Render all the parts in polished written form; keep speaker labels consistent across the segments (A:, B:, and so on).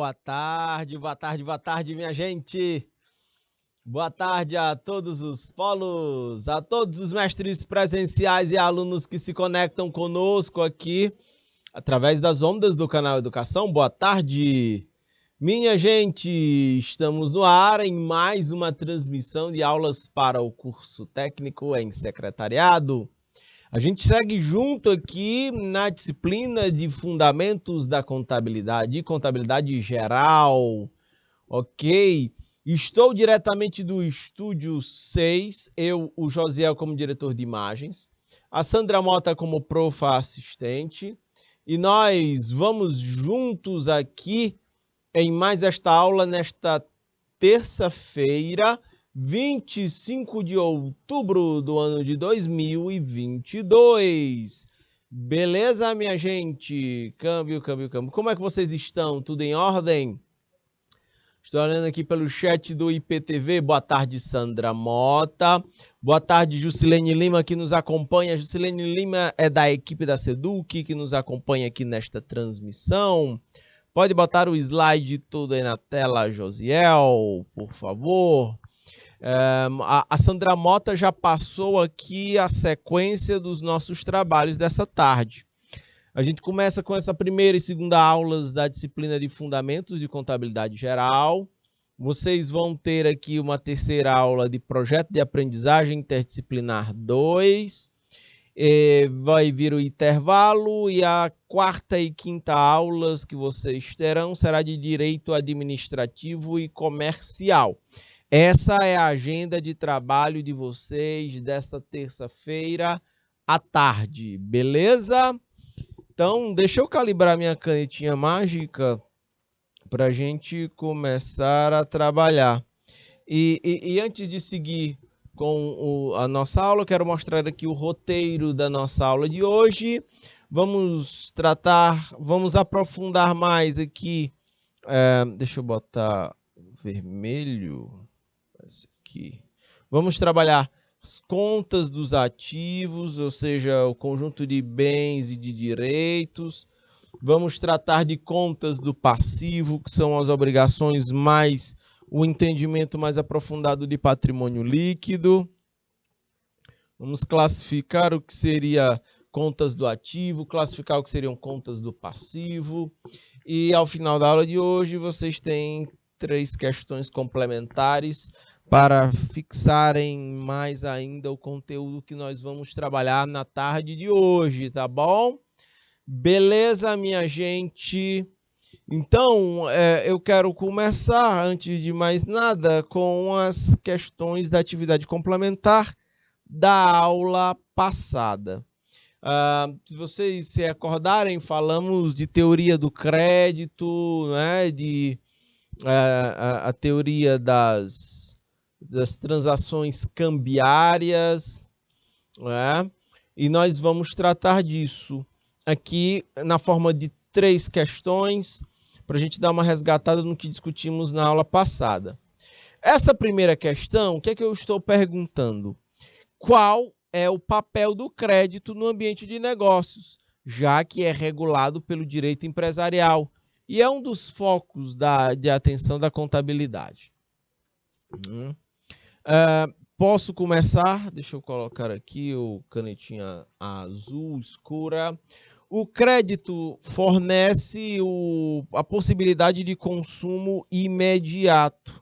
A: Boa tarde, boa tarde, boa tarde, minha gente. Boa tarde a todos os polos, a todos os mestres presenciais e alunos que se conectam conosco aqui através das ondas do canal Educação. Boa tarde, minha gente. Estamos no ar em mais uma transmissão de aulas para o curso técnico em secretariado. A gente segue junto aqui na disciplina de Fundamentos da Contabilidade e Contabilidade Geral, ok? Estou diretamente do Estúdio 6, eu, o Josiel, como diretor de imagens, a Sandra Mota como profa assistente, e nós vamos juntos aqui em mais esta aula nesta terça-feira, 25 de outubro do ano de 2022. Beleza, minha gente? Câmbio. Como é que vocês estão? Tudo em ordem? Estou olhando aqui pelo chat do IPTV. Boa tarde, Sandra Mota. Boa tarde, Jusilene Lima, que nos acompanha. Jusilene Lima é da equipe da Seduc, que nos acompanha aqui nesta transmissão. Pode botar o slide todo aí na tela, Josiel, por favor. A Sandra Mota já passou aqui a sequência dos nossos trabalhos dessa tarde. A gente começa com essa primeira e segunda aulas da disciplina de Fundamentos de Contabilidade Geral. Vocês vão ter aqui uma terceira aula de Projeto de Aprendizagem Interdisciplinar 2. Vai vir o intervalo e a quarta e quinta aulas que vocês terão será de Direito Administrativo e Comercial. Essa é a agenda de trabalho de vocês dessa terça-feira à tarde, beleza? Então, deixa eu calibrar minha canetinha mágica para a gente começar a trabalhar. E antes de seguir com a nossa aula, eu quero mostrar aqui o roteiro da nossa aula de hoje. Vamos aprofundar mais aqui. Deixa eu botar vermelho. Esse aqui. Vamos trabalhar as contas dos ativos, ou seja, o conjunto de bens e de direitos. Vamos tratar de contas do passivo, que são as obrigações mais o entendimento mais aprofundado de patrimônio líquido. Vamos classificar o que seria contas do ativo, classificar o que seriam contas do passivo. E ao final da aula de hoje, vocês têm 3 questões complementares para fixarem mais ainda o conteúdo que nós vamos trabalhar na tarde de hoje, tá bom? Beleza, minha gente? Então, eu quero começar, antes de mais nada, com as questões da atividade complementar da aula passada. Se vocês se recordarem, falamos de teoria do crédito, né, a teoria das transações cambiárias, né? E nós vamos tratar disso aqui na forma de 3 questões, para a gente dar uma resgatada no que discutimos na aula passada. Essa primeira questão, o que é que eu estou perguntando? Qual é o papel do crédito no ambiente de negócios, já que é regulado pelo direito empresarial e é um dos focos de atenção da contabilidade? Posso começar? Deixa eu colocar aqui o canetinha azul escura. O crédito fornece a possibilidade de consumo imediato,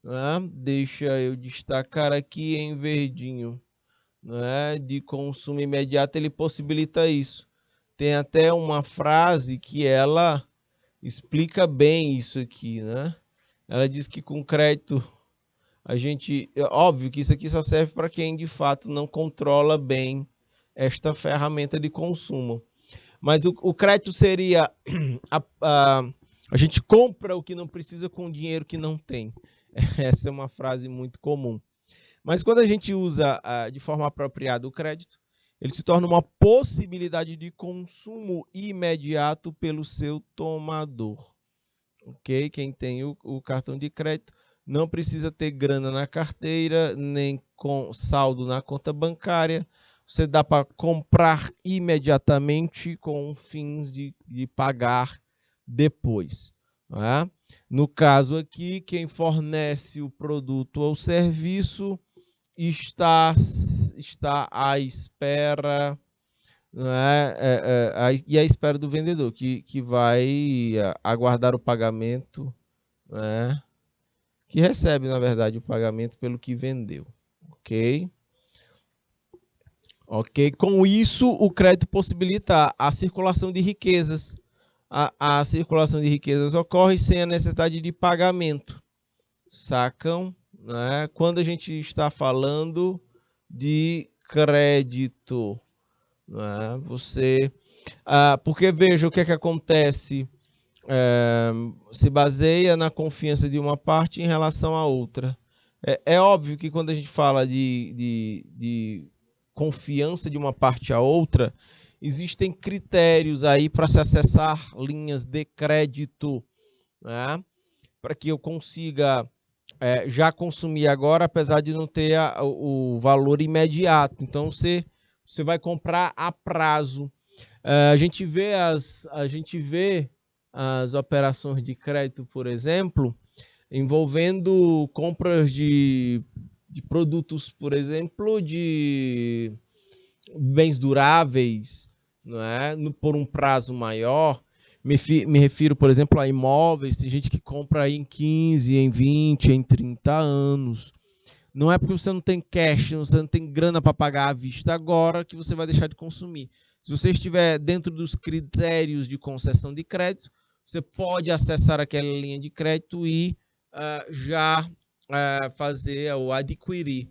A: né? Deixa eu destacar aqui em verdinho, né? De consumo imediato, ele possibilita isso. Tem até uma frase que ela explica bem isso aqui, né? Ela diz que com crédito óbvio que isso aqui só serve para quem de fato não controla bem esta ferramenta de consumo. Mas o crédito seria a gente compra o que não precisa com o dinheiro que não tem. Essa é uma frase muito comum. Mas quando a gente usa de forma apropriada o crédito, ele se torna uma possibilidade de consumo imediato pelo seu tomador. Ok? Quem tem o cartão de crédito não precisa ter grana na carteira, nem com saldo na conta bancária. Você dá para comprar imediatamente com fins de pagar depois. né? No caso aqui, quem fornece o produto ou serviço está à espera, né? E à espera do vendedor, que vai aguardar o pagamento, né? Que recebe, na verdade, o pagamento pelo que vendeu. Ok? Ok? Com isso, o crédito possibilita a circulação de riquezas. A circulação de riquezas ocorre sem a necessidade de pagamento. Sacam? Né? Quando a gente está falando de crédito, né? Porque veja o que é que acontece. Se baseia na confiança de uma parte em relação à outra. É óbvio que quando a gente fala de confiança de uma parte à outra, existem critérios aí para se acessar linhas de crédito, né? Para que eu consiga já consumir agora, apesar de não ter o valor imediato. Então, você vai comprar a prazo. A gente vê as operações de crédito, por exemplo, envolvendo compras de produtos, por exemplo, de bens duráveis, não é? Por um prazo maior. Me refiro, por exemplo, a imóveis. Tem gente que compra aí em 15, em 20, em 30 anos. Não é porque você não tem cash, você não tem grana para pagar à vista agora que você vai deixar de consumir. Se você estiver dentro dos critérios de concessão de crédito, você pode acessar aquela linha de crédito e já fazer ou adquirir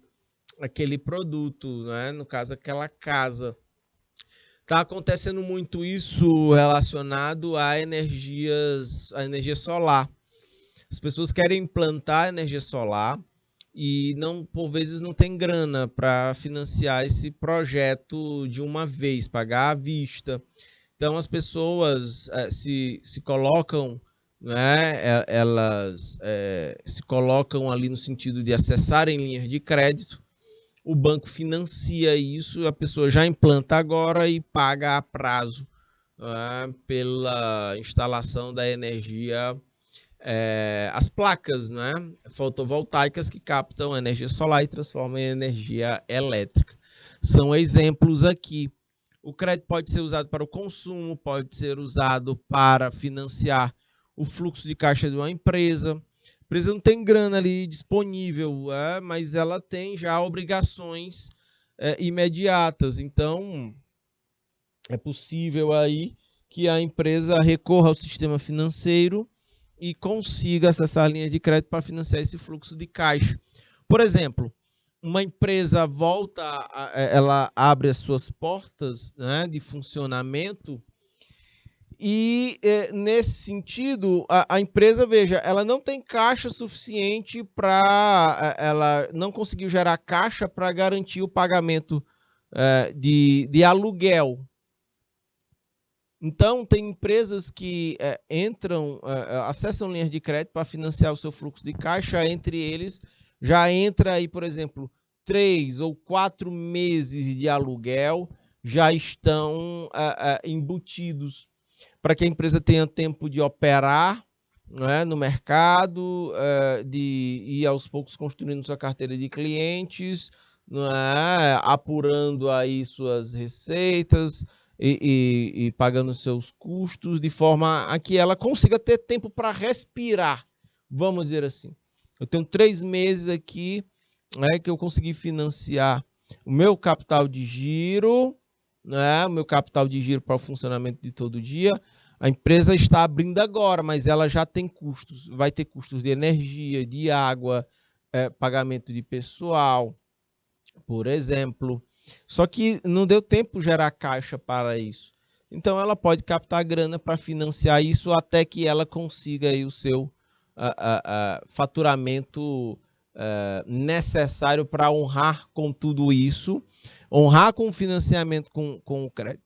A: aquele produto, né? No caso, aquela casa. Está acontecendo muito isso relacionado a energia solar. As pessoas querem implantar energia solar e não, por vezes não tem grana para financiar esse projeto de uma vez, pagar à vista. Então as pessoas se colocam, né, elas se colocam ali no sentido de acessarem linhas de crédito. O banco financia isso, a pessoa já implanta agora e paga a prazo pela instalação da energia, as placas, né, fotovoltaicas que captam energia solar e transformam em energia elétrica. São exemplos aqui. O crédito pode ser usado para o consumo, pode ser usado para financiar o fluxo de caixa de uma empresa. A empresa não tem grana ali disponível, mas ela tem já obrigações imediatas. Então, é possível aí que a empresa recorra ao sistema financeiro e consiga acessar a linha de crédito para financiar esse fluxo de caixa. Por exemplo, uma empresa ela abre as suas portas, né, de funcionamento e, nesse sentido, a empresa, veja, ela não tem caixa suficiente ela não conseguiu gerar caixa para garantir o pagamento de aluguel. Então, tem empresas que acessam linhas de crédito para financiar o seu fluxo de caixa. Entre eles, já entra aí, por exemplo, 3 ou 4 meses de aluguel já estão embutidos para que a empresa tenha tempo de operar, né, no mercado, de ir aos poucos construindo sua carteira de clientes, né, apurando aí suas receitas, e pagando seus custos, de forma a que ela consiga ter tempo para respirar, vamos dizer assim. Eu tenho 3 meses aqui, né, que eu consegui financiar o meu capital de giro, né, o meu capital de giro para o funcionamento de todo dia. A empresa está abrindo agora, mas ela já tem custos, vai ter custos de energia, de água, pagamento de pessoal, por exemplo. Só que não deu tempo gerar caixa para isso. Então ela pode captar grana para financiar isso até que ela consiga aí o seu faturamento necessário para honrar com tudo isso, honrar com o financiamento, com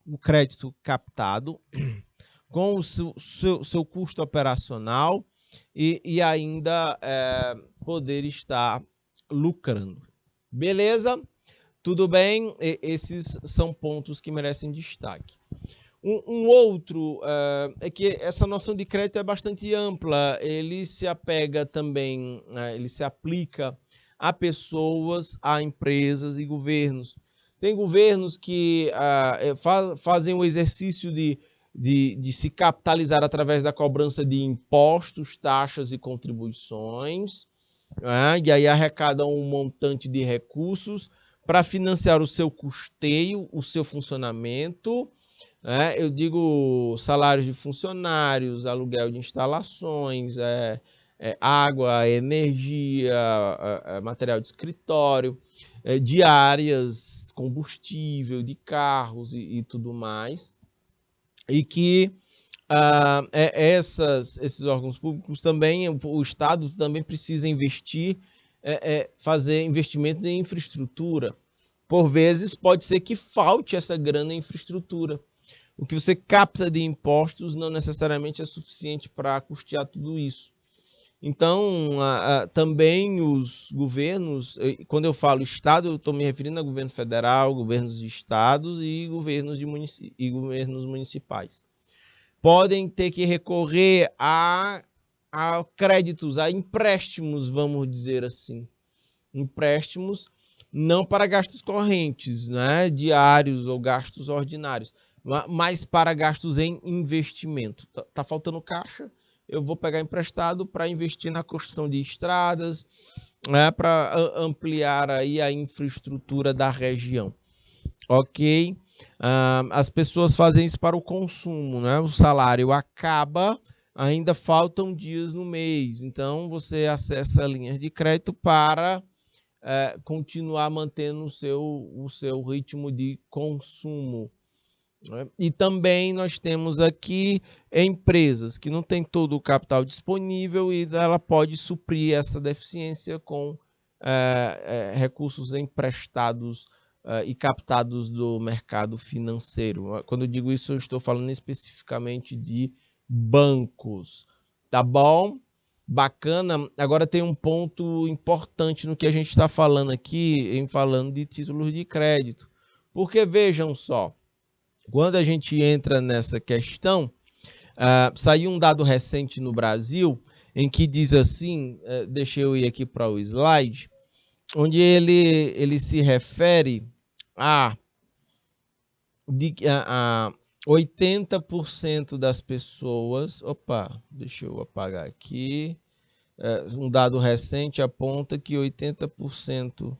A: o crédito captado, com o seu custo operacional e ainda poder estar lucrando. Beleza? Tudo bem? Esses são pontos que merecem destaque. Um outro é que essa noção de crédito é bastante ampla. Ele se apega também, ele se aplica a pessoas, a empresas e governos. Tem governos que fazem o exercício de se capitalizar através da cobrança de impostos, taxas e contribuições, e aí arrecadam um montante de recursos para financiar o seu custeio, o seu funcionamento. Eu digo salários de funcionários, aluguel de instalações, água, energia, material de escritório, diárias, combustível de carros e tudo mais. E que esses órgãos públicos também, o Estado também precisa investir, fazer investimentos em infraestrutura. Por vezes pode ser que falte essa grana em infraestrutura. O que você capta de impostos não necessariamente é suficiente para custear tudo isso. Então, também os governos, quando eu falo Estado, eu estou me referindo a governo federal, governos de estados e governos municipais. Podem ter que recorrer a créditos, a empréstimos, vamos dizer assim. Empréstimos não para gastos correntes, né, diários ou gastos ordinários, mas para gastos em investimento. Tá faltando caixa, eu vou pegar emprestado para investir na construção de estradas, para ampliar aí a infraestrutura da região. Ok? As pessoas fazem isso para o consumo, né? O salário acaba, ainda faltam dias no mês, então você acessa linhas de crédito para continuar mantendo o seu ritmo de consumo. E também nós temos aqui empresas que não têm todo o capital disponível e ela pode suprir essa deficiência com recursos emprestados e captados do mercado financeiro. Quando eu digo isso, eu estou falando especificamente de bancos. Tá bom? Bacana. Agora tem um ponto importante no que a gente está falando aqui, em falando de títulos de crédito. Porque vejam só, quando a gente entra nessa questão, saiu um dado recente no Brasil em que diz assim, deixa eu ir aqui para o slide, onde ele se refere a 80% das pessoas... Opa, deixa eu apagar aqui. Um dado recente aponta que 80%...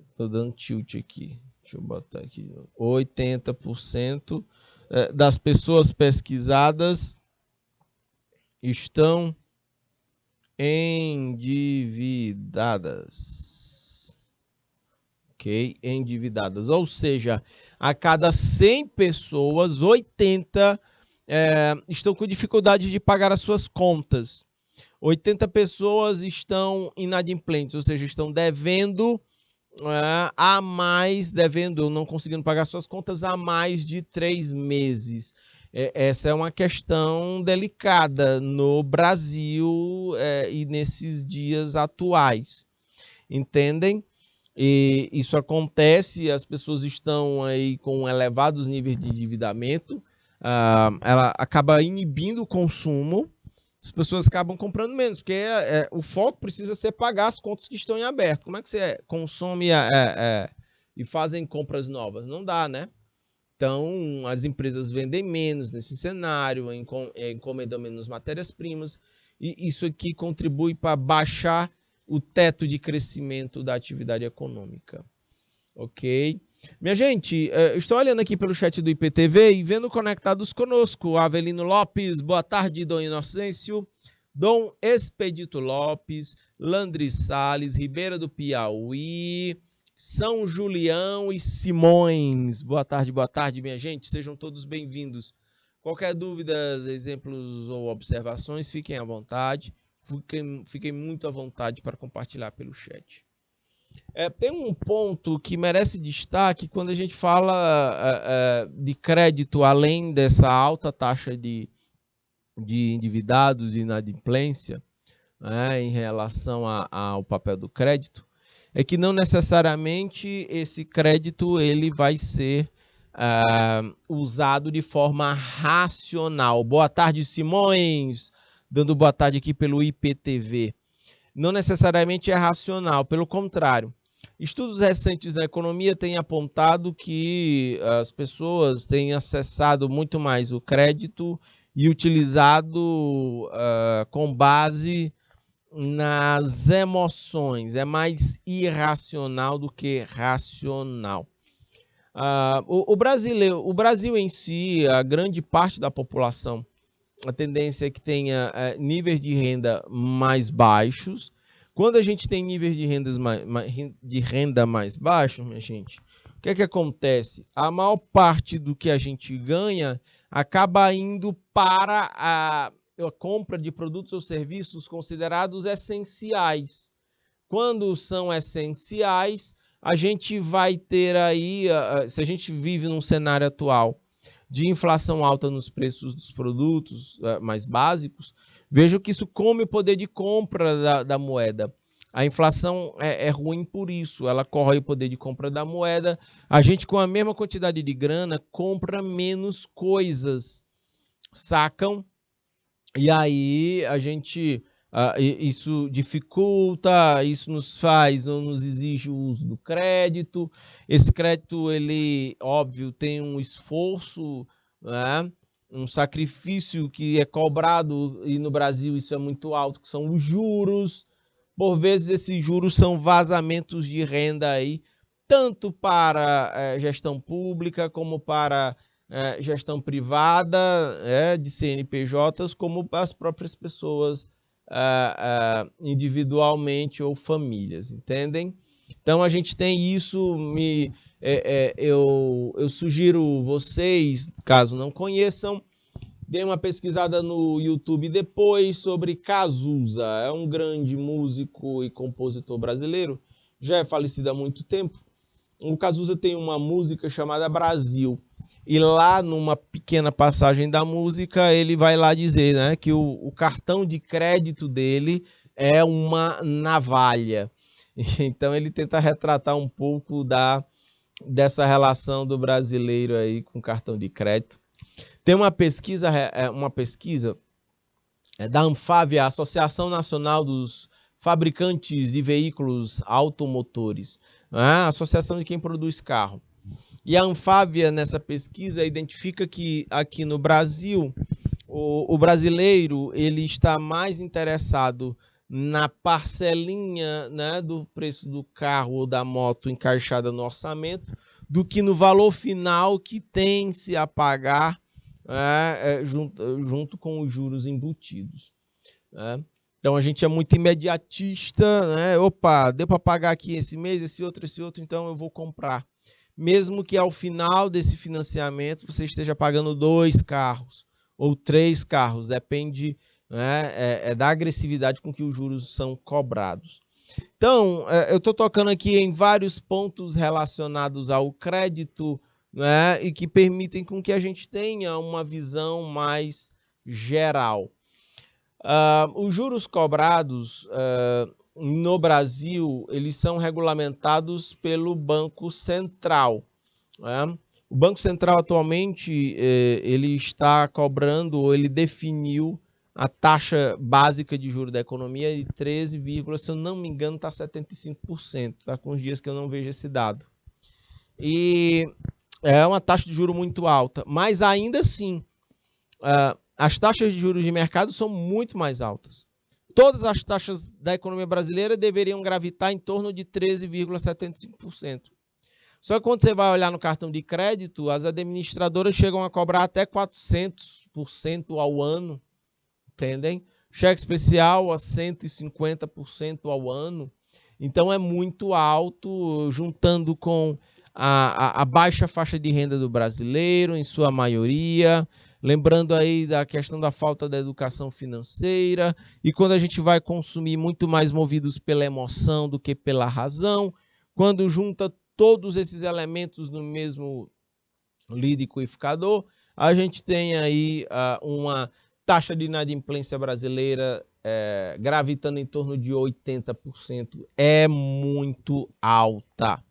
A: Estou dando tilt aqui. Deixa eu botar aqui. 80% das pessoas pesquisadas estão endividadas. Ok? Endividadas. Ou seja, a cada 100 pessoas, 80 estão com dificuldade de pagar as suas contas. 80 pessoas estão inadimplentes, ou seja, estão devendo há mais, devendo, não conseguindo pagar suas contas há mais de 3 meses. Essa é uma questão delicada no Brasil e nesses dias atuais. Entendem? E isso acontece, as pessoas estão aí com elevados níveis de endividamento, ela acaba inibindo o consumo, as pessoas acabam comprando menos, porque o foco precisa ser pagar as contas que estão em aberto. Como é que você consome e fazem compras novas? Não dá, né? Então, as empresas vendem menos nesse cenário, encomendam menos matérias-primas, e isso aqui contribui para baixar o teto de crescimento da atividade econômica. Ok? Minha gente, estou olhando aqui pelo chat do IPTV e vendo conectados conosco. Avelino Lopes, boa tarde, Dom Inocêncio. Dom Expedito Lopes, Landry Salles, Ribeira do Piauí, São Julião e Simões. Boa tarde, minha gente. Sejam todos bem-vindos. Qualquer dúvida, exemplos ou observações, fiquem à vontade. Fiquem muito à vontade para compartilhar pelo chat. Tem um ponto que merece destaque quando a gente fala de crédito, além dessa alta taxa de endividados, de inadimplência, em relação ao papel do crédito, é que não necessariamente esse crédito ele vai ser usado de forma racional. Boa tarde, Simões, dando boa tarde aqui pelo IPTV. Não necessariamente é racional, pelo contrário. Estudos recentes na economia têm apontado que as pessoas têm acessado muito mais o crédito e utilizado com base nas emoções. É mais irracional do que racional. O Brasil em si, a grande parte da população, a tendência é que tenha níveis de renda mais baixos. Quando a gente tem níveis de renda mais baixos, minha gente, o que é que acontece? A maior parte do que a gente ganha acaba indo para a compra de produtos ou serviços considerados essenciais. Quando são essenciais, a gente vai ter aí, se a gente vive num cenário atual de inflação alta nos preços dos produtos mais básicos, vejo que isso come o poder de compra da moeda. A inflação é ruim por isso, ela corrói o poder de compra da moeda. A gente, com a mesma quantidade de grana, compra menos coisas, sacam? E aí a gente... isso dificulta, isso não nos exige o uso do crédito. Esse crédito, ele, óbvio, tem um esforço, né? Um sacrifício que é cobrado, e no Brasil isso é muito alto, que são os juros. Por vezes esses juros são vazamentos de renda aí, tanto para gestão pública como para gestão privada, de CNPJs, como para as próprias pessoas individualmente ou famílias, entendem? Então a gente tem isso, eu sugiro vocês, caso não conheçam, dê uma pesquisada no YouTube depois sobre Cazuza. É um grande músico e compositor brasileiro, já é falecido há muito tempo. O Cazuza tem uma música chamada Brasil. E lá, numa pequena passagem da música, ele vai lá dizer, né, que o cartão de crédito dele é uma navalha. Então ele tenta retratar um pouco dessa relação do brasileiro aí com cartão de crédito. Tem uma pesquisa da Anfávia, Associação Nacional dos Fabricantes de Veículos Automotores, a associação de quem produz carro. E a Anfávia, nessa pesquisa, identifica que aqui no Brasil, o brasileiro ele está mais interessado na parcelinha, né, do preço do carro ou da moto encaixada no orçamento, do que no valor final que tem-se a pagar junto com os juros embutidos. Né? Então a gente é muito imediatista, né? Opa, deu para pagar aqui esse mês, esse outro, então eu vou comprar. Mesmo que ao final desse financiamento você esteja pagando 2 carros ou 3 carros, depende, né, da agressividade com que os juros são cobrados. Então, eu estou tocando aqui em vários pontos relacionados ao crédito, né, e que permitem com que a gente tenha uma visão mais geral. Os juros cobrados no Brasil, eles são regulamentados pelo Banco Central. Né? O Banco Central atualmente ele está cobrando, ou ele definiu a taxa básica de juros da economia de 13, se eu não me engano, está 75%. Está com uns dias que eu não vejo esse dado. E é uma taxa de juros muito alta, mas ainda assim, as taxas de juros de mercado são muito mais altas. Todas as taxas da economia brasileira deveriam gravitar em torno de 13,75%. Só que quando você vai olhar no cartão de crédito, as administradoras chegam a cobrar até 400% ao ano, entendem? Cheque especial a 150% ao ano. Então é muito alto, juntando com a baixa faixa de renda do brasileiro, em sua maioria. Lembrando aí da questão da falta da educação financeira, e quando a gente vai consumir muito mais movidos pela emoção do que pela razão, quando junta todos esses elementos no mesmo liquidificador, a gente tem aí uma taxa de inadimplência brasileira gravitando em torno de 80%. É muito alta.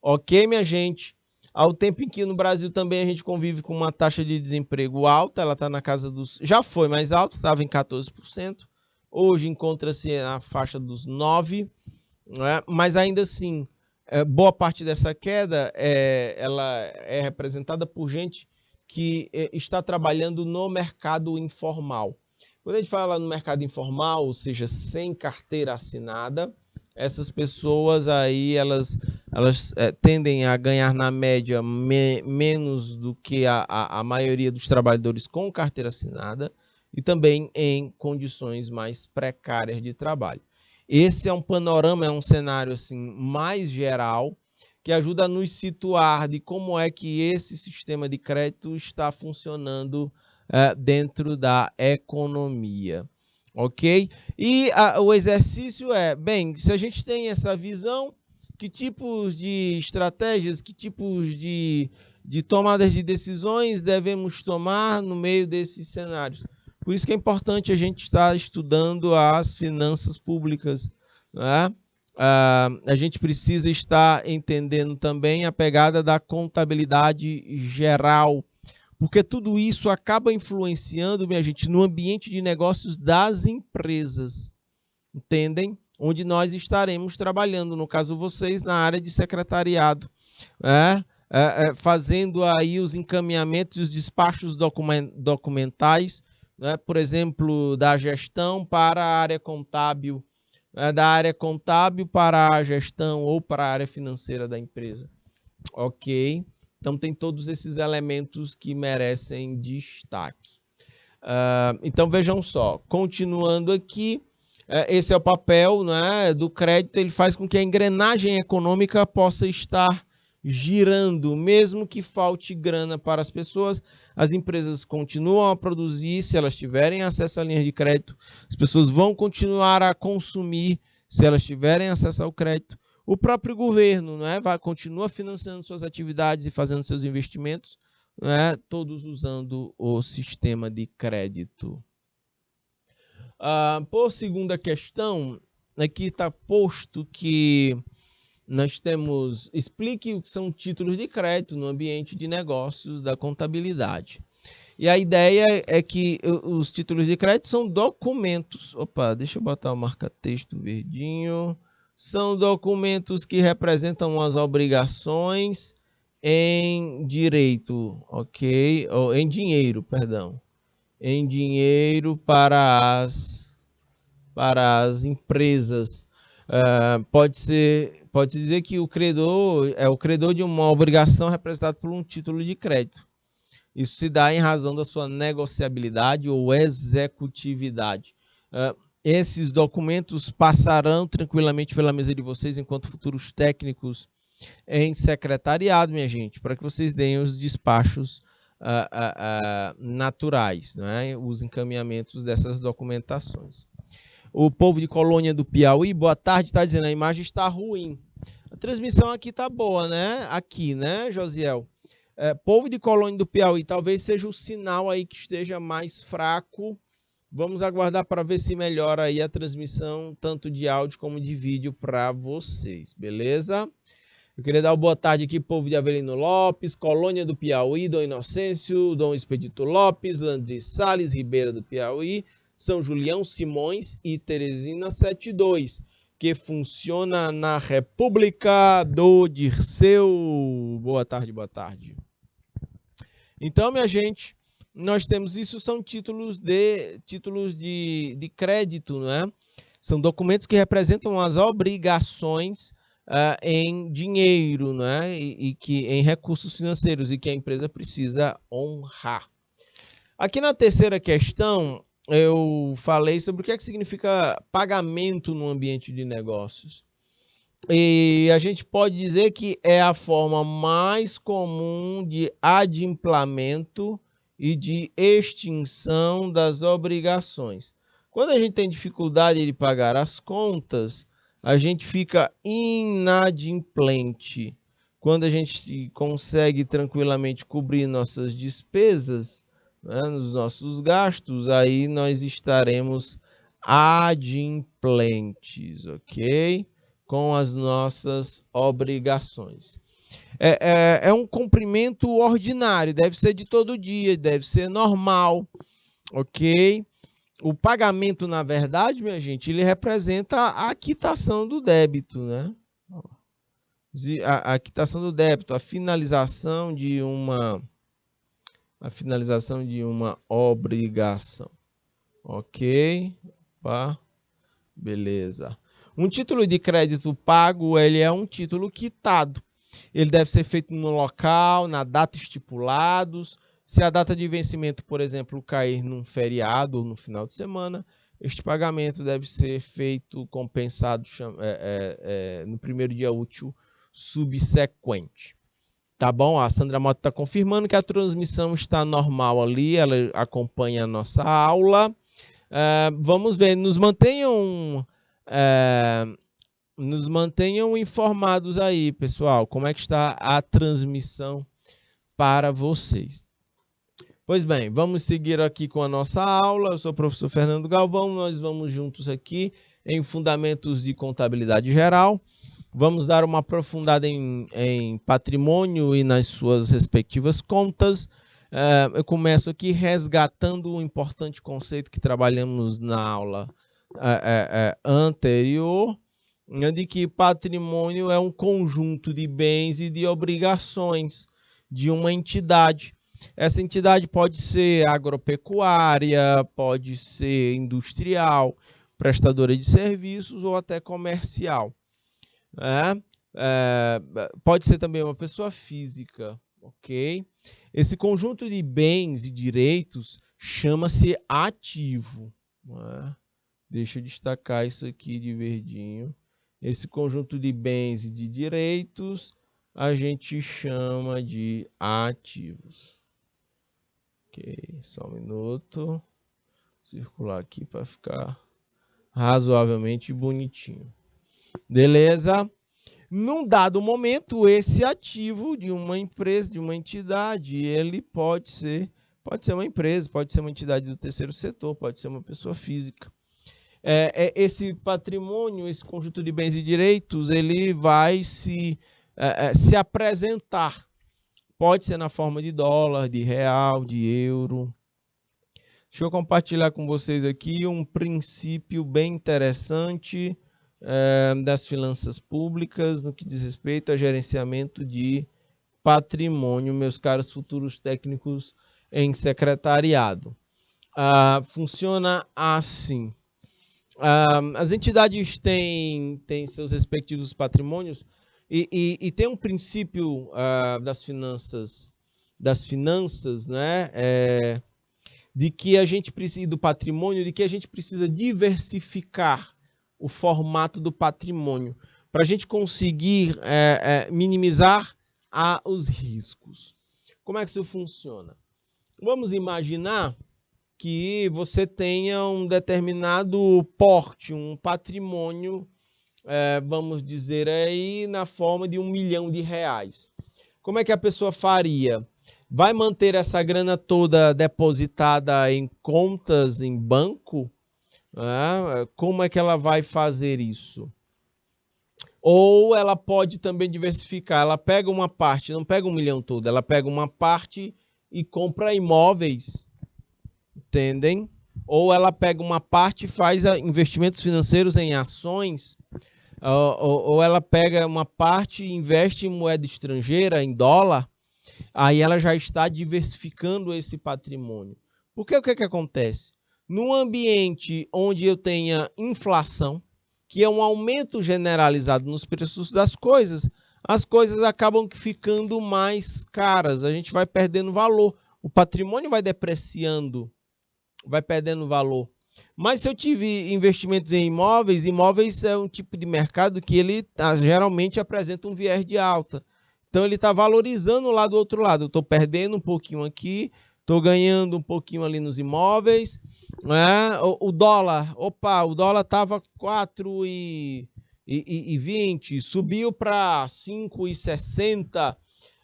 A: Ok, minha gente? ao tempo em que no Brasil também a gente convive com uma taxa de desemprego alta, ela está na casa dos... Já foi mais alta, estava em 14%, hoje encontra-se na faixa dos 9%, né? Mas ainda assim, boa parte dessa queda ela é representada por gente que está trabalhando no mercado informal. Quando a gente fala no mercado informal, ou seja, sem carteira assinada, essas pessoas aí, elas tendem a ganhar na média menos do que a maioria dos trabalhadores com carteira assinada e também em condições mais precárias de trabalho. Esse é um panorama, é um cenário assim, mais geral, que ajuda a nos situar de como é que esse sistema de crédito está funcionando dentro da economia. Ok? E o exercício bem, se a gente tem essa visão, que tipos de estratégias, que tipos de tomadas de decisões devemos tomar no meio desses cenários? Por isso que é importante a gente estar estudando as finanças públicas, né? A gente precisa estar entendendo também a pegada da contabilidade geral, porque tudo isso acaba influenciando, minha gente, no ambiente de negócios das empresas, entendem? Onde nós estaremos trabalhando, no caso vocês, na área de secretariado, fazendo aí os encaminhamentos e os despachos documentais, né? Por exemplo, da gestão para a área contábil, da área contábil para a gestão ou para a área financeira da empresa. Ok? Então, tem todos esses elementos que merecem destaque. Então, vejam só, continuando aqui, esse é o papel, né, do crédito, ele faz com que a engrenagem econômica possa estar girando, mesmo que falte grana para as pessoas, as empresas continuam a produzir, se elas tiverem acesso à linha de crédito, as pessoas vão continuar a consumir, se elas tiverem acesso ao crédito. O próprio governo, né, continua financiando suas atividades e fazendo seus investimentos, né, todos usando o sistema de crédito. Por segunda questão, aqui está posto que nós temos... Explique o que são títulos de crédito no ambiente de negócios da contabilidade. E a ideia é que os títulos de crédito são documentos. Opa, deixa eu botar o marca-texto verdinho. São documentos que representam as obrigações em direito, ok? Ou em dinheiro, perdão. Em dinheiro para as empresas. Pode-se dizer que o credor é o credor de uma obrigação representado por um título de crédito. Isso se dá em razão da sua negociabilidade ou executividade. Esses documentos passarão tranquilamente pela mesa de vocês enquanto futuros técnicos em secretariado, minha gente, para que vocês deem os despachos naturais, né? Os encaminhamentos dessas documentações. O povo de Colônia do Piauí, boa tarde, está dizendo a imagem está ruim. A transmissão aqui está boa, né? Aqui, né, Josiel? Povo de Colônia do Piauí, talvez seja o sinal aí que esteja mais fraco. Vamos aguardar para ver se melhora aí a transmissão, tanto de áudio como de vídeo para vocês, beleza? Eu queria dar uma boa tarde aqui, povo de Avelino Lopes, Colônia do Piauí, Dom Inocêncio, Dom Expedito Lopes, Landry Salles, Ribeira do Piauí, São Julião, Simões e Teresina 72, que funciona na República do Dirceu. Boa tarde, boa tarde. Então, minha gente, nós temos isso, são títulos de crédito, né? São documentos que representam as obrigações em dinheiro, né? E que em recursos financeiros e que a empresa precisa honrar. Aqui na terceira questão, eu falei sobre o que significa pagamento no ambiente de negócios. E a gente pode dizer que é a forma mais comum de adimplamento e de extinção das obrigações. Quando a gente tem dificuldade de pagar as contas, a gente fica inadimplente. Quando a gente consegue tranquilamente cobrir nossas despesas, né, nos nossos gastos, aí nós estaremos adimplentes, ok? Com as nossas obrigações. É um comprimento ordinário, deve ser de todo dia, deve ser normal, ok? O pagamento, na verdade, minha gente, ele representa a quitação do débito, né? A quitação do débito, a finalização de uma obrigação, ok? Opa, beleza. Um título de crédito pago, ele é um título quitado. Ele deve ser feito no local, na data estipulados. Se a data de vencimento, por exemplo, cair num feriado ou no final de semana, este pagamento deve ser feito compensado no primeiro dia útil subsequente. Tá bom? A Sandra Mota está confirmando que a transmissão está normal ali, ela acompanha a nossa aula. Vamos ver, nos mantenham informados aí, pessoal, como é que está a transmissão para vocês. Pois bem, vamos seguir aqui com a nossa aula. Eu sou o professor Fernando Galvão, nós vamos juntos aqui em Fundamentos de Contabilidade Geral. Vamos dar uma aprofundada em patrimônio e nas suas respectivas contas. Eu começo aqui resgatando um importante conceito que trabalhamos na aula anterior, de que patrimônio é um conjunto de bens e de obrigações de uma entidade. Essa entidade pode ser agropecuária, pode ser industrial, prestadora de serviços ou até comercial. Pode ser também uma pessoa física, ok? Esse conjunto de bens e direitos chama-se ativo. Deixa eu destacar isso aqui de verdinho. Esse conjunto de bens e de direitos a gente chama de ativos. Ok, só um minuto. Circular aqui para ficar razoavelmente bonitinho. Beleza? Num dado momento, esse ativo de uma empresa, de uma entidade, ele pode ser uma empresa, pode ser uma entidade do terceiro setor, pode ser uma pessoa física. Esse patrimônio, esse conjunto de bens e direitos, ele vai se apresentar. Pode ser na forma de dólar, de real, de euro. Deixa eu compartilhar com vocês aqui um princípio bem interessante das finanças públicas no que diz respeito a gerenciamento de patrimônio, meus caros futuros técnicos em secretariado. Funciona assim. As entidades têm seus respectivos patrimônios e tem um princípio das finanças, né? De que a gente precisa do patrimônio, de que a gente precisa diversificar o formato do patrimônio para a gente conseguir minimizar os riscos. Como é que isso funciona? Vamos imaginar que você tenha um determinado porte, um patrimônio, vamos dizer aí, na forma de R$1 milhão. Como é que a pessoa faria? Vai manter essa grana toda depositada em contas em banco? Como é que ela vai fazer isso? Ou ela pode também diversificar. Ela pega uma parte, não pega R$1 milhão todo, ela pega uma parte e compra imóveis. Entendem? Ou ela pega uma parte e faz investimentos financeiros em ações, ou ela pega uma parte e investe em moeda estrangeira, em dólar, aí ela já está diversificando esse patrimônio. Porque o que acontece? Num ambiente onde eu tenha inflação, que é um aumento generalizado nos preços das coisas, as coisas acabam ficando mais caras, a gente vai perdendo valor, o patrimônio vai depreciando, vai perdendo valor. Mas se eu tive investimentos em imóveis é um tipo de mercado que ele geralmente apresenta um viés de alta. Então ele está valorizando lá do outro lado. Eu estou perdendo um pouquinho aqui, estou ganhando um pouquinho ali nos imóveis. O dólar estava 4,20, subiu para 5,60.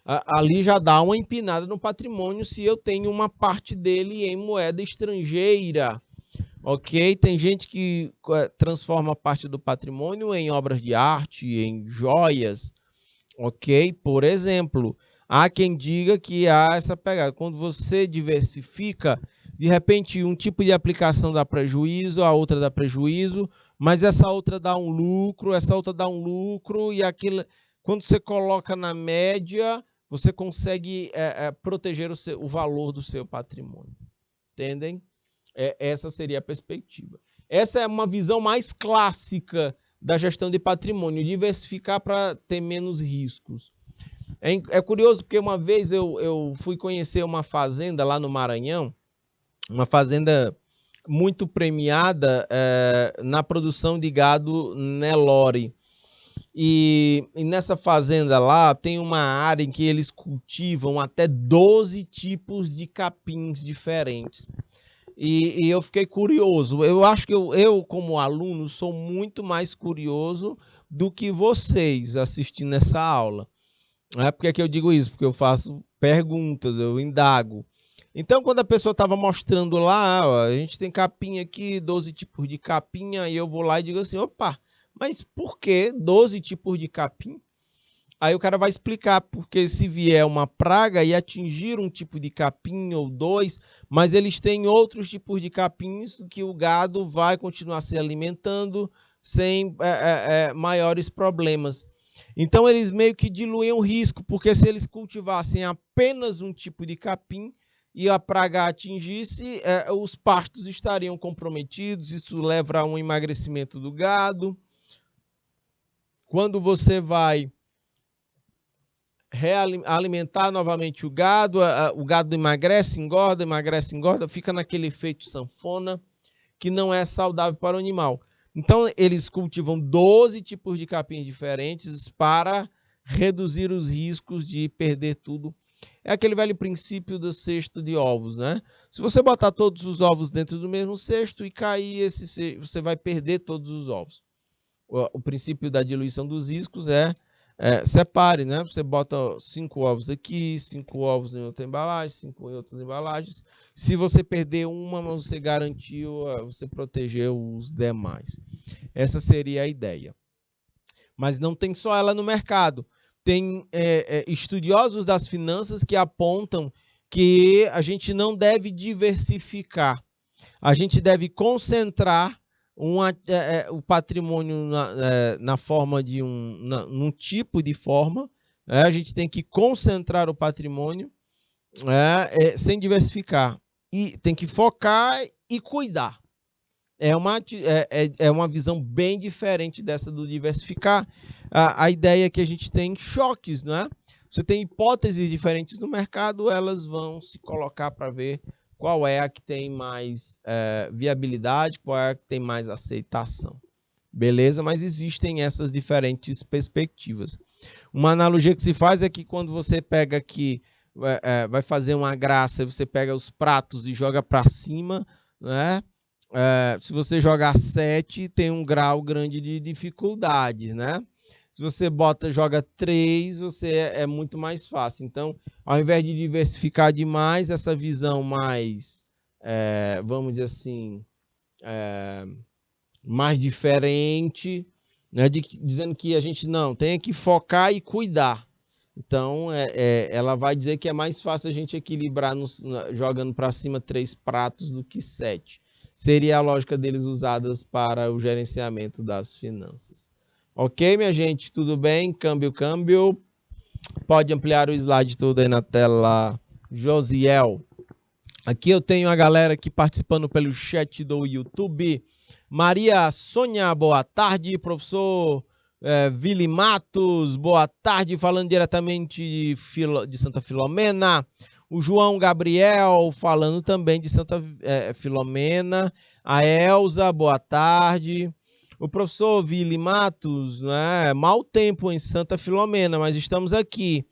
A: Ali já dá uma empinada no patrimônio se eu tenho uma parte dele em moeda estrangeira, ok? Tem gente que transforma parte do patrimônio em obras de arte, em joias, ok? Por exemplo, há quem diga que há essa pegada. Quando você diversifica, de repente um tipo de aplicação dá prejuízo, a outra dá prejuízo, mas essa outra dá um lucro, essa outra dá um lucro, e aquilo, quando você coloca na média, você consegue proteger o valor do seu patrimônio. Entendem? Essa seria a perspectiva. Essa é uma visão mais clássica da gestão de patrimônio, diversificar para ter menos riscos. É curioso porque uma vez eu fui conhecer uma fazenda lá no Maranhão, uma fazenda muito premiada na produção de gado Nelore. E nessa fazenda lá tem uma área em que eles cultivam até 12 tipos de capins diferentes. E eu fiquei curioso. Eu acho que eu, como aluno, sou muito mais curioso do que vocês assistindo essa aula. Por que eu digo isso? Porque eu faço perguntas, eu indago. Então, quando a pessoa estava mostrando lá, ó, a gente tem capim aqui, 12 tipos de capim, aí eu vou lá e digo assim, opa, mas por que 12 tipos de capim? Aí o cara vai explicar, porque se vier uma praga e atingir um tipo de capim ou dois, mas eles têm outros tipos de capins que o gado vai continuar se alimentando sem maiores problemas. Então eles meio que diluem o risco, porque se eles cultivassem apenas um tipo de capim e a praga atingisse, os pastos estariam comprometidos, isso leva a um emagrecimento do gado. Quando você vai alimentar novamente o gado emagrece, engorda, fica naquele efeito sanfona que não é saudável para o animal. Então, eles cultivam 12 tipos de capins diferentes para reduzir os riscos de perder tudo. É aquele velho princípio do cesto de ovos, né? Se você botar todos os ovos dentro do mesmo cesto e cair você vai perder todos os ovos. O princípio da diluição dos riscos separe, né? Você bota 5 ovos aqui, 5 ovos em outra embalagem, 5 em outras embalagens. Se você perder uma, você garantiu, você protegeu os demais. Essa seria a ideia. Mas não tem só ela no mercado. Tem estudiosos das finanças que apontam que a gente não deve diversificar. A gente deve concentrar o patrimônio na forma de num tipo de forma. A gente tem que concentrar o patrimônio sem diversificar. E tem que focar e cuidar. É uma visão bem diferente dessa do diversificar. A ideia é que a gente tem choques, não é? Você tem hipóteses diferentes no mercado, elas vão se colocar para ver qual é a que tem mais viabilidade, qual é a que tem mais aceitação. Beleza? Mas existem essas diferentes perspectivas. Uma analogia que se faz é que quando você pega aqui, vai fazer uma graça, você pega os pratos e joga para cima, né? Se você jogar 7, tem um grau grande de dificuldade, né? Se você joga 3, é muito mais fácil. Então, ao invés de diversificar demais, essa visão mais, vamos dizer assim, mais diferente, né? Dizendo que a gente não tem que focar e cuidar. Então, ela vai dizer que é mais fácil a gente equilibrar jogando para cima 3 pratos do que 7. Seria a lógica deles usadas para o gerenciamento das finanças. Ok, minha gente? Tudo bem? Câmbio. Pode ampliar o slide todo aí na tela, Josiel. Aqui eu tenho a galera aqui participando pelo chat do YouTube. Maria Sônia, boa tarde. Professor Vili Matos, boa tarde. Falando diretamente de Santa Filomena. O João Gabriel, falando também de Santa Filomena. A Elza, boa tarde. O professor Vili Matos, né? Mau tempo em Santa Filomena, mas estamos aqui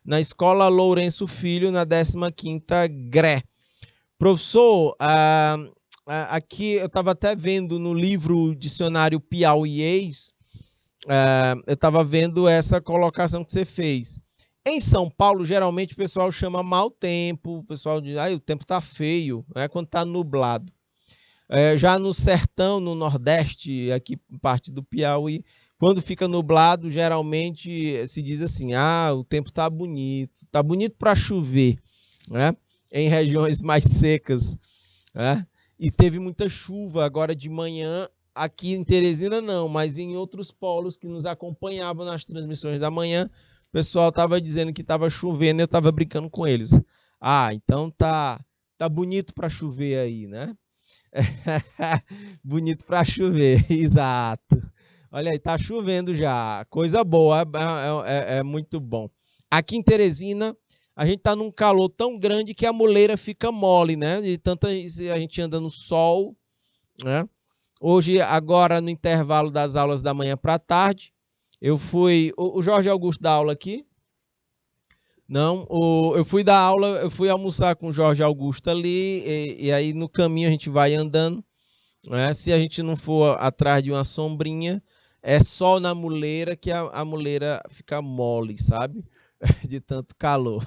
A: na Escola Lourenço Filho, na 15ª GRE. Professor, aqui eu estava até vendo no livro Dicionário Piauiês, eu estava vendo essa colocação que você fez. Em São Paulo, geralmente o pessoal chama mau tempo, o pessoal diz, o tempo está feio, quando está nublado. Já no sertão, no Nordeste, aqui parte do Piauí, o Quando fica nublado, geralmente se diz assim, o tempo está bonito para chover, né? Em regiões mais secas, né? E teve muita chuva agora de manhã, aqui em Teresina não, mas em outros polos que nos acompanhavam nas transmissões da manhã, o pessoal estava dizendo que estava chovendo e eu estava brincando com eles. Então tá bonito para chover aí, né? Bonito para chover, exato. Olha aí, tá chovendo já, coisa boa, é muito bom. Aqui em Teresina, a gente tá num calor tão grande que a muleira fica mole, né? De tanta a gente anda no sol, né? Hoje, agora no intervalo das aulas da manhã para tarde, eu fui. O Jorge Augusto dá aula aqui? Não, eu fui dar aula, eu fui almoçar com o Jorge Augusto ali, e aí no caminho a gente vai andando, né? Se a gente não for atrás de uma sombrinha, é só na muleira que a muleira fica mole, sabe? De tanto calor.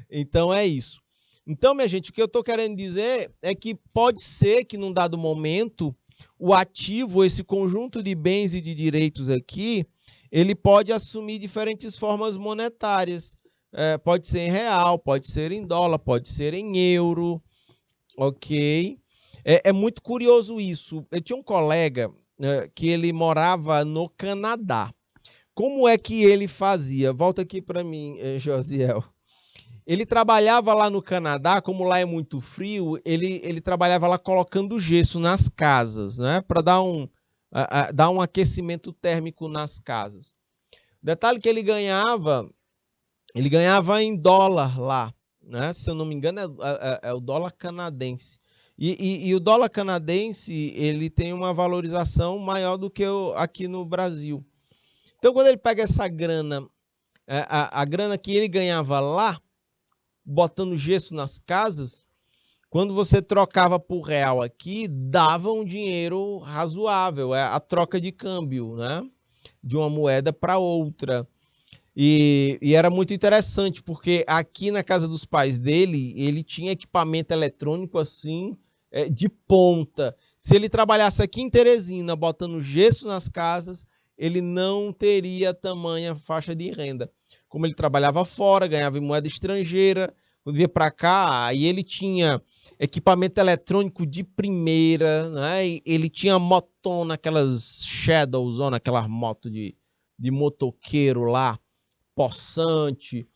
A: Então é isso. Então, minha gente, o que eu estou querendo dizer é que pode ser que num dado momento o ativo, esse conjunto de bens e de direitos aqui, ele pode assumir diferentes formas monetárias. Pode ser em real, pode ser em dólar, pode ser em euro, ok? É muito curioso isso. Eu tinha um colega que ele morava no Canadá. Como é que ele fazia? Volta aqui para mim, Josiel. Ele trabalhava lá no Canadá, como lá é muito frio, ele trabalhava lá colocando gesso nas casas, né? Para dar um aquecimento térmico nas casas. Detalhe que ele ganhava em dólar lá, né? Se eu não me engano, é o dólar canadense. E o dólar canadense, ele tem uma valorização maior do que aqui no Brasil. Então, quando ele pega essa grana, a grana que ele ganhava lá, botando gesso nas casas, quando você trocava por real aqui, dava um dinheiro razoável, a troca de câmbio, né? De uma moeda para outra. E era muito interessante, porque aqui na casa dos pais dele, ele tinha equipamento eletrônico assim, de ponta. Se ele trabalhasse aqui em Teresina, botando gesso nas casas, ele não teria tamanha faixa de renda. Como ele trabalhava fora, ganhava em moeda estrangeira, quando vinha para cá, aí ele tinha equipamento eletrônico de primeira, né? E ele tinha motona, aquelas Shadows, aquelas motos de motoqueiro lá, possante.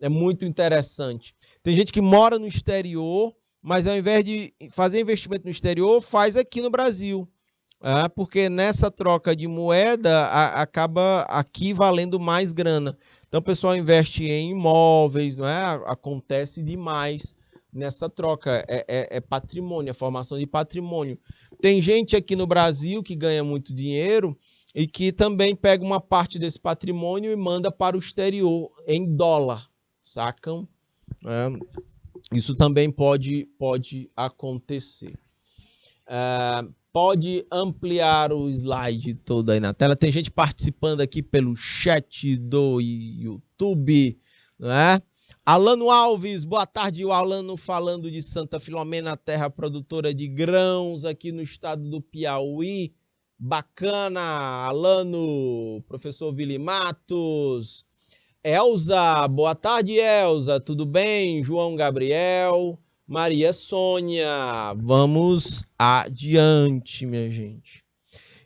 A: É muito interessante. Tem gente que mora no exterior, mas ao invés de fazer investimento no exterior, faz aqui no Brasil. Porque nessa troca de moeda acaba aqui valendo mais grana. Então o pessoal investe em imóveis, não é? Acontece demais nessa troca. É patrimônio, é formação de patrimônio. Tem gente aqui no Brasil que ganha muito dinheiro e que também pega uma parte desse patrimônio e manda para o exterior em dólar, sacam? Isso também pode acontecer. Pode ampliar o slide todo aí na tela. Tem gente participando aqui pelo chat do YouTube, né? Alano Alves, boa tarde. O Alano falando de Santa Filomena, terra produtora de grãos aqui no estado do Piauí. Bacana, Alano. Professor Vili Matos. Elza, boa tarde, Elza. Tudo bem? João Gabriel. Maria Sônia, vamos adiante, minha gente.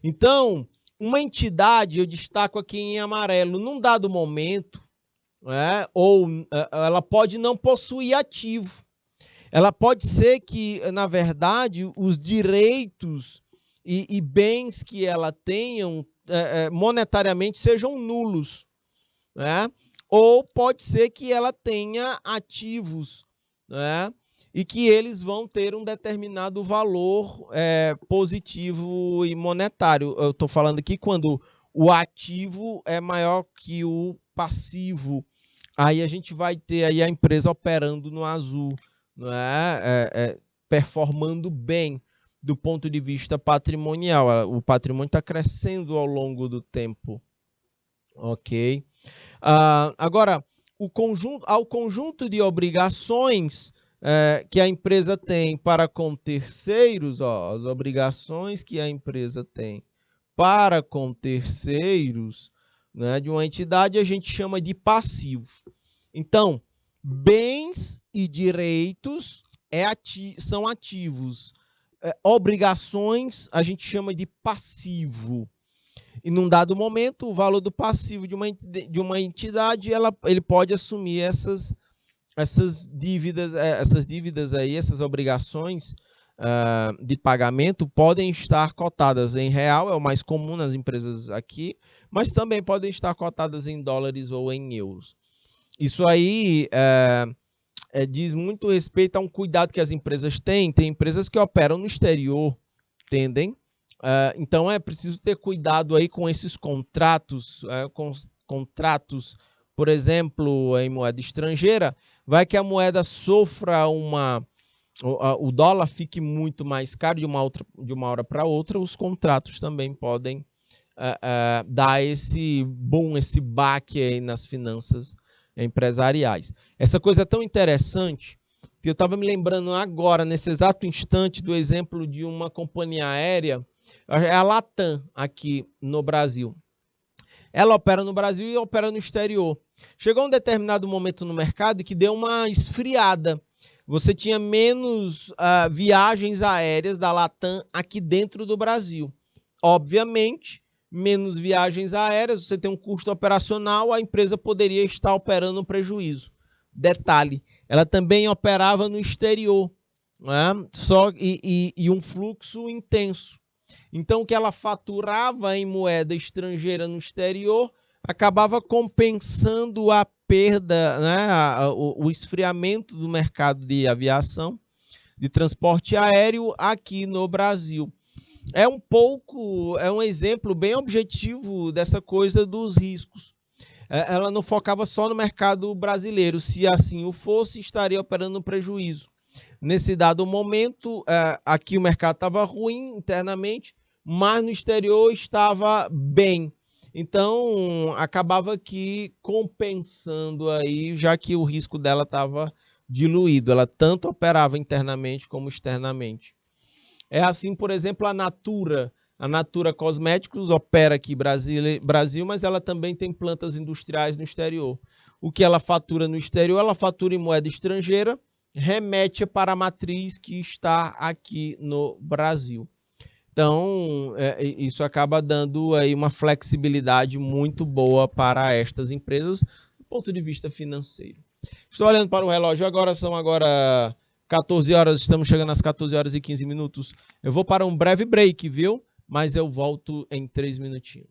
A: Então, uma entidade, eu destaco aqui em amarelo, num dado momento, ou ela pode não possuir ativo. Ela pode ser que, na verdade, os direitos e bens que ela tenha monetariamente sejam nulos. Ou pode ser que ela tenha ativos, e que eles vão ter um determinado valor positivo e monetário. Eu estou falando aqui quando o ativo é maior que o passivo. Aí a gente vai ter aí a empresa operando no azul, performando bem do ponto de vista patrimonial. O patrimônio está crescendo ao longo do tempo. Ok? Agora, ao conjunto de obrigações que a empresa tem para com terceiros, as obrigações que a empresa tem para com terceiros, né, de uma entidade, a gente chama de passivo. Então, bens e direitos são ativos. Obrigações a gente chama de passivo. E num dado momento, o valor do passivo de uma entidade, ele pode assumir essas dívidas aí, essas obrigações de pagamento podem estar cotadas em real, é o mais comum nas empresas aqui, mas também podem estar cotadas em dólares ou em euros. Isso aí diz muito respeito a um cuidado que as empresas têm. Tem empresas que operam no exterior, entendem? Então é preciso ter cuidado aí com esses contratos, por exemplo, em moeda estrangeira. Vai que a moeda sofra o dólar fique muito mais caro de uma hora para outra, os contratos também podem dar esse boom, esse baque aí nas finanças empresariais. Essa coisa é tão interessante que eu estava me lembrando agora, nesse exato instante, do exemplo de uma companhia aérea, é a Latam, aqui no Brasil. Ela opera no Brasil e opera no exterior. Chegou um determinado momento no mercado que deu uma esfriada. Você tinha menos viagens aéreas da Latam aqui dentro do Brasil. Obviamente, menos viagens aéreas, você tem um custo operacional, a empresa poderia estar operando no prejuízo. Detalhe, ela também operava no exterior, né? e um fluxo intenso. Então, o que ela faturava em moeda estrangeira no exterior acabava compensando a perda, né, o esfriamento do mercado de aviação, de transporte aéreo aqui no Brasil. É um exemplo bem objetivo dessa coisa dos riscos. Ela não focava só no mercado brasileiro. Se assim o fosse, estaria operando no prejuízo. Nesse dado momento, aqui o mercado estava ruim internamente, mas no exterior estava bem. Então, acabava que compensando aí, já que o risco dela estava diluído. Ela tanto operava internamente como externamente. É assim, por exemplo, a Natura. A Natura Cosméticos opera aqui no Brasil, mas ela também tem plantas industriais no exterior. O que ela fatura no exterior, ela fatura em moeda estrangeira, remete para a matriz que está aqui no Brasil. Então, isso acaba dando aí uma flexibilidade muito boa para estas empresas do ponto de vista financeiro. Estou olhando para o relógio agora, são 14 horas, estamos chegando às 14 horas e 15 minutos. Eu vou para um breve break, viu? Mas eu volto em 3 minutinhos.